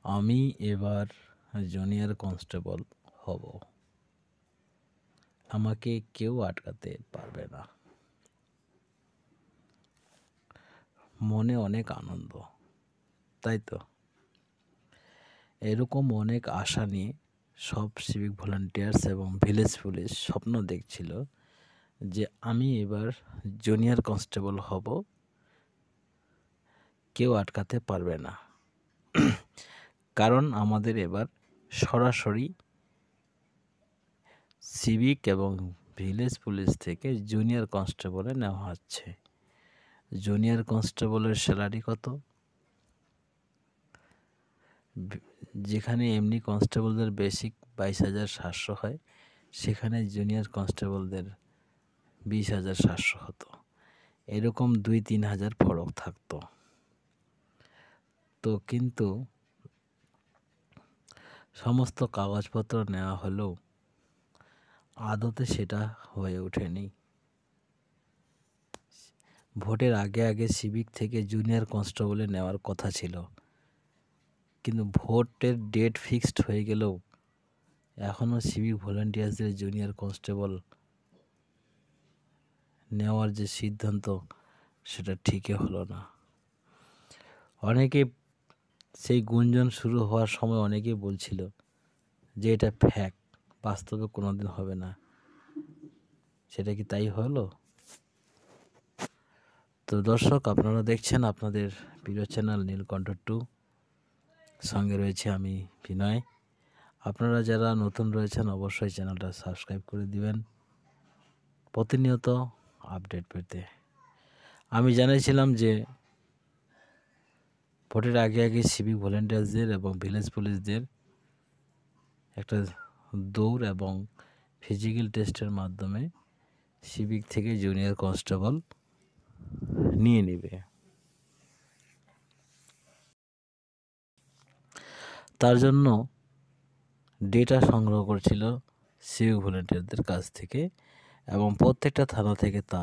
আমি এবার junior constable হব, আমাকে কেউ আটকাতে পারবে না। মনে অনেক আনন্দ, তাই তো? এরকম অনেক আশা নিয়ে সব সিভিক ভলান্টিয়ার্স এবং ভিলেজ পুলিশ স্বপ্ন দেখছিল যে আমি এবার জুনিয়র কনস্টেবল হব, কেউ আটকাতে পারবে না। কারণ আমাদের এবার সরাসরি সিভিক এবং ভিলেজ পুলিশ থেকে জুনিয়র কনস্টেবলে নেওয়া হচ্ছে। জুনিয়র কনস্টেবলের স্যালারি কত? যেখানে এমনি কনস্টেবলদের বেসিক 22,700 হয়, সেখানে জুনিয়র কনস্টেবলদের 20,700 হতো। এরকম 2-3 হাজার ফরক থাকতো। তো কিন্তু সমস্ত কাগজপত্র নেওয়া হলেও আদতে সেটা হয়ে ওঠেনি। ভোটের আগে আগে সিভিক থেকে জুনিয়র কনস্টেবলে নেওয়ার কথা ছিল, কিন্তু ভোটের ডেট ফিক্সড হয়ে গেলেও এখনও সিভিক ভলান্টিয়ার্সদের জুনিয়র কনস্টেবল নেওয়ার যে সিদ্ধান্ত, সেটা ঠিকই হলো না। অনেকে সেই গুঞ্জন শুরু হওয়ার সময় অনেকেই বলছিল যে এটা ফ্যাক, বাস্তবে কোনোদিন হবে না। সেটা কি তাই হলো? তো দর্শক, আপনারা দেখছেন আপনাদের প্রিয় চ্যানেল নীলকণ্ঠ 2, সঙ্গে রয়েছে আমি বিনয়। আপনারা যারা নতুন রয়েছেন অবশ্যই চ্যানেলটা সাবস্ক্রাইব করে দিবেন প্রতিনিয়ত আপডেট পেতে। আমি জানিয়েছিলাম যে ভোটের আগে আগে সিভিক ভলান্টিয়ার্সদের এবং ভিলেজ পুলিশদের একটা দৌড় এবং ফিজিক্যাল টেস্টের মাধ্যমে সিভিক থেকে জুনিয়র কনস্টেবল নিয়ে নেবে। তার জন্য ডেটা সংগ্রহ করছিল সিভিক ভলান্টিয়ারদের কাছ থেকে এবং প্রত্যেকটা থানা থেকে তা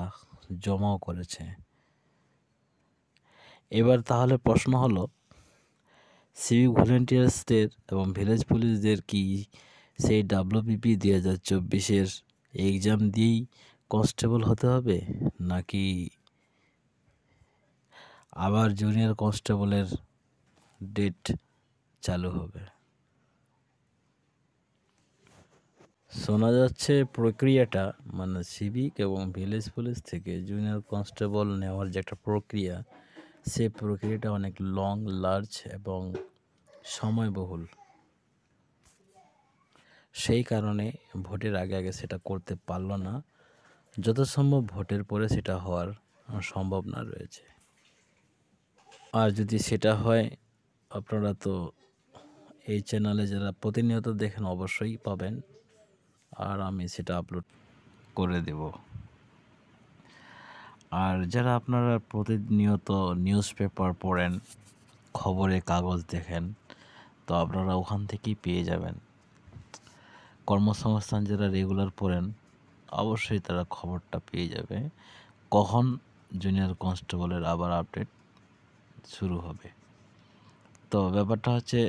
জমাও করেছে। এবার তাহলে প্রশ্ন হলো, সিভিক ভলান্টিয়ার্সদের এবং ভিলেজ পুলিশদের কি সেই WPP 2024-এর এক্সাম দিয়েই কনস্টেবল হতে হবে, নাকি আবার জুনিয়র কনস্টেবলের ডেট চালু হবে? শোনা যাচ্ছে প্রক্রিয়াটা, মানে সিভিক এবং ভিলেজ পুলিশ থেকে জুনিয়র কনস্টেবল নেওয়ার যে একটা প্রক্রিয়া, সে প্রক্রিয়াটা অনেক লং, লার্জ এবং সময়বহুল। সেই কারণে ভোটের আগে আগে সেটা করতে পারল না। যত সম্ভব ভোটের পরে সেটা হওয়ার সম্ভাবনা রয়েছে। আর যদি সেটা হয়, আপনারা তো এই চ্যানেলে যারা প্রতিনিয়ত দেখেন অবশ্যই পাবেন, আর আমি সেটা আপলোড করে দেব। আর যারা আপনারা প্রতিনিয়ত নিউজ পেপার পড়েন, খবরের কাগজ দেখেন, তো আপনারা ওখান থেকেই পেয়ে যাবেন। কর্মসংস্থান যারা রেগুলার পড়েন অবশ্যই তারা খবরটা পেয়ে যাবে কখন জুনিয়র কনস্টেবলের আবার আপডেট শুরু হবে। তো ব্যাপারটা হচ্ছে,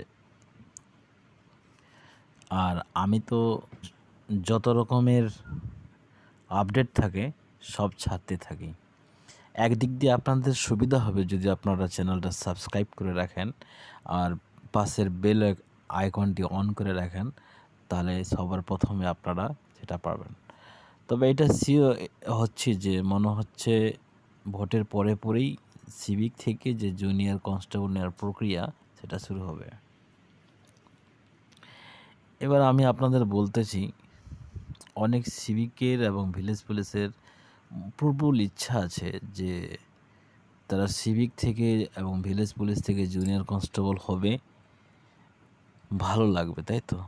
আর আমি তো যত রকমের আপডেট থাকে সব ছাড়তে থাকি। একদিক দিয়ে আপনাদের সুবিধা হবে যদি আপনারা চ্যানেলটা সাবস্ক্রাইব করে রাখেন আর পাশের বেল আইকনটি অন করে রাখেন, তাহলে সবার প্রথমে আপনারা সেটা পাবেন। তবে এটা সিওর হচ্ছে যে মনে হচ্ছে ভোটের পরে পরেই সিভিক থেকে যে জুনিয়র কনস্টেবল নেওয়ার প্রক্রিয়া সেটা শুরু হবে। এবার আমি আপনাদের বলতেছি, অনেক সিভিকের এবং ভিলেজ পুলিশের প্রবল ইচ্ছা আছে যে তারা সিভিক থেকে এবং ভিলেজ পুলিশ থেকে জুনিয়র কনস্টেবল হবে, ভালো লাগবে, তাই তো?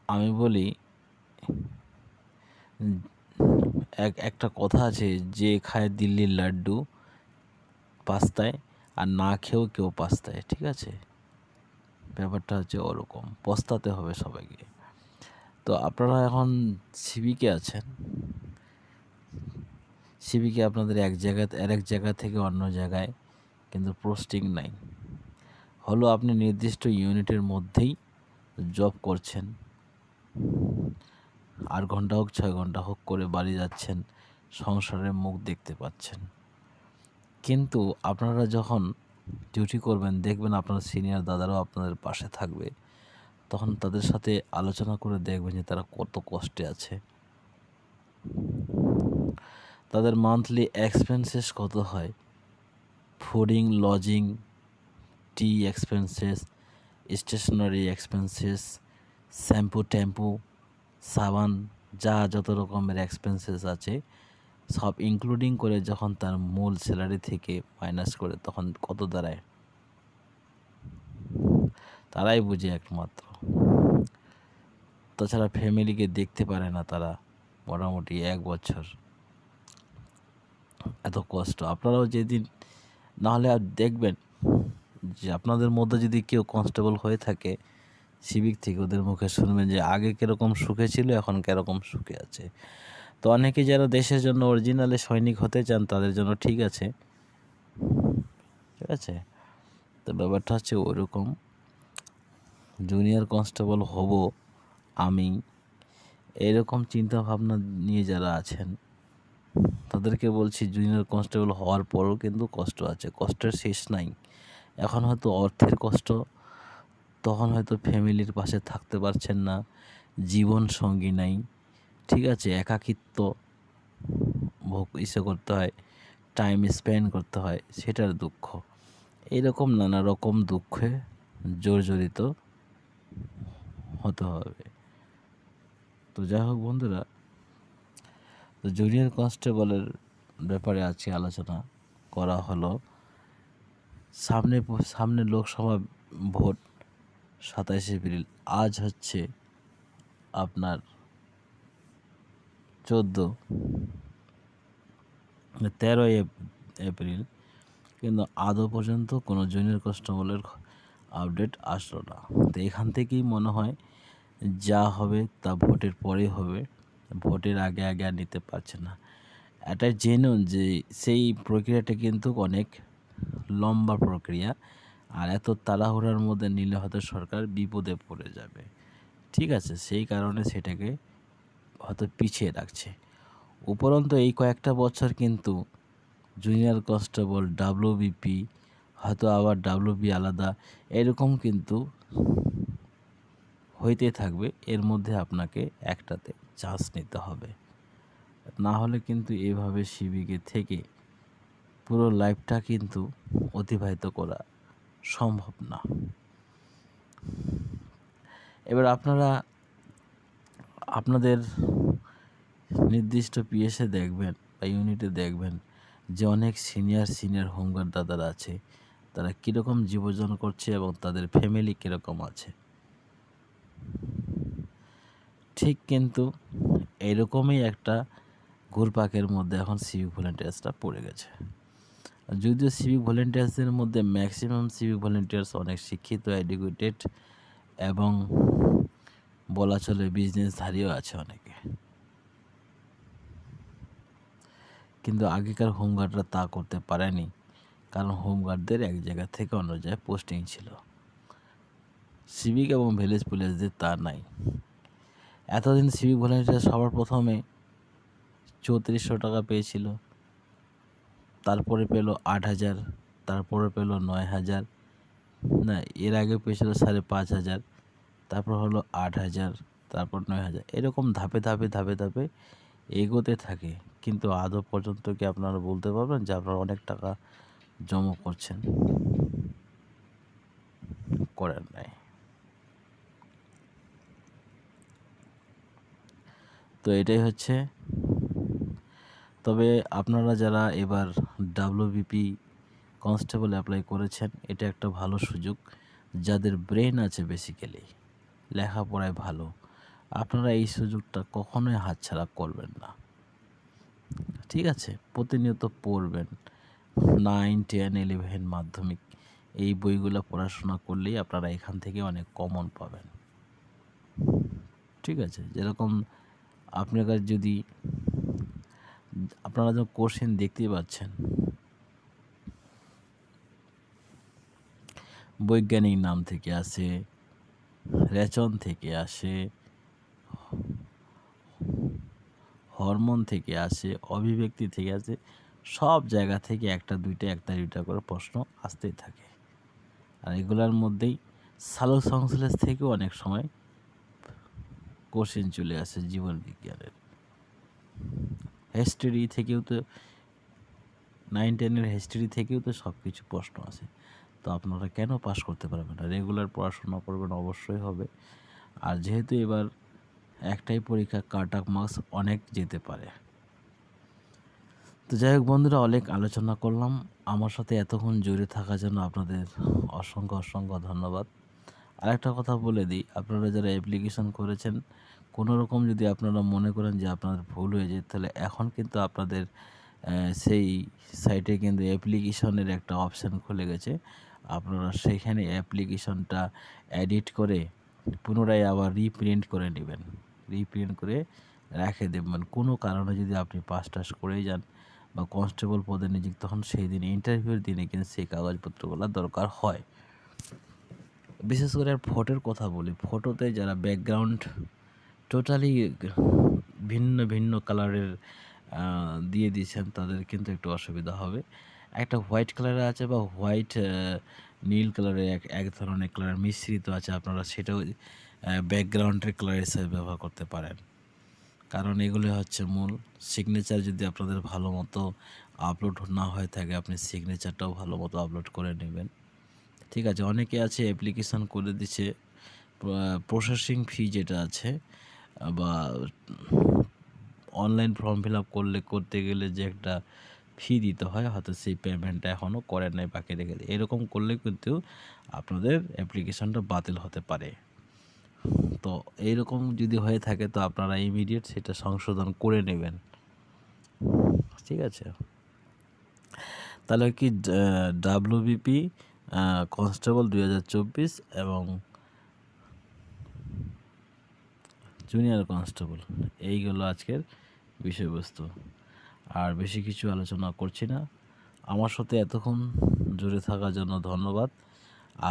আমি বলি, একটা কথা আছে, যে খায় দিল্লির লাড্ডু পাস্তায়, আর না খেয়েও কেউ পাস্তায়, ঠিক আছে? ব্যাপারটা হচ্ছে ওরকম, পস্তাতে হবে সবাইকে। তো আপনারা এখন সিভিকে আছেন, সিভিকে আপনাদের এক জায়গা থেকে অন্য জায়গায় কিন্তু পোস্টিং নাই। হলো আপনি নির্দিষ্ট ইউনিটের মধ্যেই জব করছেন, 8 ঘন্টা হোক 6 ঘন্টা হোক করে বাড়ি যাচ্ছেন, সংসারের মুখ দেখতে পাচ্ছেন। কিন্তু আপনারা যখন ডিউটি করবেন দেখবেন আপনার সিনিয়র দাদারাও আপনাদের পাশে থাকবে, তখন তাদের সাথে আলোচনা করে দেখবেন যে তারা কত কষ্টে আছে, তাদের মান্থলি এক্সপেন্সেস কত হয়, ফুডিং, লজিং, টি এক্সপেন্সেস, স্টেশনারি এক্সপেন্সেস, শ্যাম্পু ট্যাম্পু, সাবান, যা যত রকমের এক্সপেন্সেস আছে সব ইনক্লুডিং করে যখন তার মূল স্যালারি থেকে মাইনাস করে তখন কত দাঁড়ায় তারাই বুঝে একমাত্র। তাছাড়া ফ্যামিলিকে দেখতে পারে না তারা মোটামুটি 1 বছর। এত কষ্ট আপনারাও যেদিন না হলে আর দেখবেন যে আপনাদের মধ্যে যদি কেউ কনস্টেবল হয়ে থাকে সিভিক থেকে, ওদের মুখে শুনবেন যে আগে কীরকম সুখে ছিল এখন কীরকম সুখে আছে। তো অনেকে যারা দেশের জন্য অরিজিনালি সৈনিক হতে চান তাদের জন্য ঠিক আছে, ঠিক আছে। তো ব্যাপারটা হচ্ছে ওরকম, জুনিয়র কনস্টেবল হব আমি, এরকম চিন্তা ভাবনা নিয়ে যারা আছেন তাদেরকে বলছি জুনিয়র কনস্টেবল হওয়ার পরও কিন্তু কষ্ট আছে, কষ্টের শেষ নাই। এখন হয়তো অর্থের কষ্ট, তখন হয়তো ফ্যামিলির পাশে থাকতে পারছেন না, জীবন সঙ্গী নাই, ঠিক আছে, একাকিত্ব ভোগ করতে হয়, টাইম স্পেন্ড করতে হয়, সেটার দুঃখ। এরকম নানা রকম দুঃখে জর্জরিত হতে হবে। তো যাই হোক বন্ধুরা, তো জুনিয়র কনস্টেবলের ব্যাপারে আজকে আলোচনা করা হলো। সামনে লোকসভা ভোট 27 এপ্রিল, আজ হচ্ছে আপনার 13 এপ্রিল, কিন্তু আদৌ পর্যন্ত কোনো জুনিয়র কনস্টেবলের আপডেট আসলো না। তো এখান থেকেই মনে হয় যা হবে তা ভোটের পরেই হবে, ভোটের আগে আগে আর নিতে পারছে না। এটা জেনুন যে সেই প্রক্রিয়াটা কিন্তু অনেক লম্বা প্রক্রিয়া, আর এত তাড়াহুড়ার মধ্যে নিলে হয়তো সরকার বিপদে পড়ে যাবে, ঠিক আছে, সেই কারণে সেটাকে হয়তো পিছিয়ে রাখছে। উপরন্তু এই কয়েকটা বছর কিন্তু জুনিয়র কনস্টেবল, ডাব্লিউবিপি, হয়তো আবার ডাব্লিউবি আলাদা, এরকম কিন্তু হইতে থাকবে। এর মধ্যে আপনাকে একটাতে চান্স নিতে হবে, না হলে কিন্তু এভাবে সিভিকে থেকে পুরো লাইফটা কিন্তু অতিবাহিত করা সম্ভব না। এবার আপনারা আপনাদের নির্দিষ্ট পিএসে দেখবেন বা ইউনিটে দেখবেন যে অনেক সিনিয়র হোমগার্ড দাদারা আছে, তারা কীরকম জীবন করছে এবং তাদের ফ্যামিলি কীরকম আছে। ঠিক কিন্তু এরকমই একটা ঘুরপাকের মধ্যে এখন সিভিক ভলেন্টিয়ার্সটা পড়ে গেছে। যদিও সিভিক ভলেন্টিয়ার্সদের মধ্যে ম্যাক্সিমাম সিভিক ভলেন্টিয়ার্স অনেক শিক্ষিত, এডুকেটেড এবং বলা চলে বিজনেসধারীও আছে অনেকে, কিন্তু আগেকার হোমগার্ডরা তা করতে পারেনি, কারণ হোমগার্ডদের এক জায়গা থেকে অন্য জায়গায় পোস্টিং ছিল। সিভিক এবং ভিলেজ পুলিশদের তা নাই। এতদিন সিভিক ভলেন্টিয়ার সবার প্রথমে 3400 টাকা পেয়েছিল, তারপরে পেল 8000, তারপরে পেল 9000, না এর আগে পেয়েছিল 5500, তারপর হলো 8000, তারপর 9000, এরকম ধাপে ধাপে ধাপে ধাপে এগোতে থাকে। কিন্তু আদৌ পর্যন্ত কি আপনারা বলতে পারবেন যে আপনারা অনেক টাকা জমা করছেন? করেন নাই। তো এটাই হচ্ছে। তবে আপনারা যারা এবার ডাব্লিউবিপি কনস্টেবল অ্যাপ্লাই করেছেন, এটা একটা ভালো সুযোগ। যাদের ব্রেন আছে, বেসিক্যালি লেখাপড়ায় ভালো, আপনারা এই সুযোগটা কখনোই হাতছাড়া করবেন না, ঠিক আছে। প্রতিনিয়ত পড়বেন, 9, 10, 11 মাধ্যমিক এই বইগুলো পড়াশোনা করলেই আপনারা এখান থেকে অনেক কমন পাবেন, ঠিক আছে। যেরকম আপনার যদি আপনারা যখন কোশ্চেন দেখতেই পাচ্ছেন, বৈজ্ঞানিক নাম থেকে আসে, রেচন থেকে আসে, হরমোন থেকে আসে, অভিব্যক্তি থেকে আসে, সব জায়গা থেকে একটা দুইটা করে প্রশ্ন আসতেই থাকে। আর এগুলোর মধ্যেই সালোক সংশ্লেষ থেকেও অনেক সময় কোশ্চেন চলে আসে জীবন বিজ্ঞানের। হিস্ট্রি থেকেও তো 9-10-এর হিস্ট্রি থেকেও তো সব কিছু প্রশ্ন আসে। তো আপনারা কেন পাস করতে পারবেন না? রেগুলার পড়াশোনা করবেন, অবশ্যই হবে। আর যেহেতু এবার একটাই পরীক্ষা, কাট অফ মার্কস অনেক যেতে পারে। তো যাই হোক বন্ধুরা, অনেক আলোচনা করলাম। আমার সাথে এতক্ষণ জুড়ে থাকার জন্য আপনাদের অসংখ্য ধন্যবাদ। আরেকটা কথা বলে দিই, আপনারা যারা অ্যাপ্লিকেশন করেছেন, কোনো রকম যদি আপনারা মনে করেন যে আপনাদের ভুল হয়ে যায়, তাহলে এখন কিন্তু আপনাদের সেই সাইটে কিন্তু অ্যাপ্লিকেশনের একটা অপশান খুলে গেছে। আপনারা সেখানে অ্যাপ্লিকেশনটা এডিট করে পুনরায় আবার রিপ্রিন্ট করে নেবেন, রিপ্রিন্ট করে রেখে দেবেন। কোনো কারণে যদি আপনি পাস টাস করেই যান বা কনস্টেবল পদে নিযুক্ত হন, সেই দিন ইন্টারভিউর দিনে কিন্তু সেই কাগজপত্রগুলো দরকার হয়। বিশেষ করে ফটোর কথা বলি, ফটোতে যারা ব্যাকগ্রাউন্ড টোটালি ভিন্ন কালারের দিয়ে দিয়েছেন, তাদের কিন্তু একটু অসুবিধা হবে। একটা হোয়াইট কালারের আছে বা হোয়াইট নীল কালারের এক ধরনের কালার মিশ্রিত আছে, আপনারা সেটাও ব্যাকগ্রাউন্ডের কালার হিসেবে ব্যবহার করতে পারেন। কারণ এগুলো হচ্ছে মূল। সিগনেচার যদি আপনাদের ভালো মতো আপলোড না হয়ে থাকে, আপনি সিগনেচারটাও ভালো মতো আপলোড করে নেবেন। ঠিক আছে, অনেকে আছে অ্যাপ্লিকেশান করে দিচ্ছে, প্রসেসিং ফি যেটা আছে বা অনলাইন ফর্ম ফিল আপ করতে গেলে যে একটা ফি দিতে হয়, হয়তো সেই পেমেন্টটা এখনও করেন নাই, বাকি রেখে দেয়। এরকম করলে কিন্তু আপনাদের অ্যাপ্লিকেশানটা বাতিল হতে পারে। তো এইরকম যদি হয়ে থাকে, তো আপনারা ইমিডিয়েট সেটা সংশোধন করে নেবেন। ঠিক আছে, তাহলে কি ডাব্লিউবিপি কনস্টেবল 2024 এবং জুনিয়র কনস্টেবল, এইগুলো আজকের বিষয়বস্তু। আর বেশি কিছু আলোচনা করছি না। আমার সাথে এতক্ষণ জুড়ে থাকার জন্য ধন্যবাদ।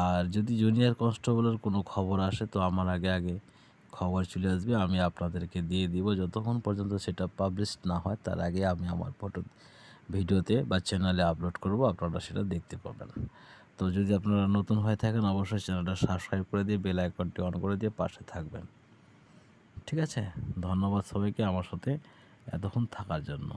আর যদি জুনিয়র কনস্টেবলের কোনো খবর আসে, তো আমার আগে খবর চলে আসবে, আমি আপনাদেরকে দিয়ে দিব। যতক্ষণ পর্যন্ত সেটা পাবলিশ না হয়, তার আগে আমি আমার ভিডিওতে বা চ্যানেলে আপলোড করব, আপনারা সেটা দেখতে পাবেন। তো যদি আপনারা নতুন হয়ে থাকেন, অবশ্যই চ্যানেলটা সাবস্ক্রাইব করে দিয়ে বেল আইকনটি অন করে দিয়ে পাশে থাকবেন। ঠিক আছে, ধন্যবাদ সবাইকে আমার সাথে এতক্ষণ থাকার জন্য।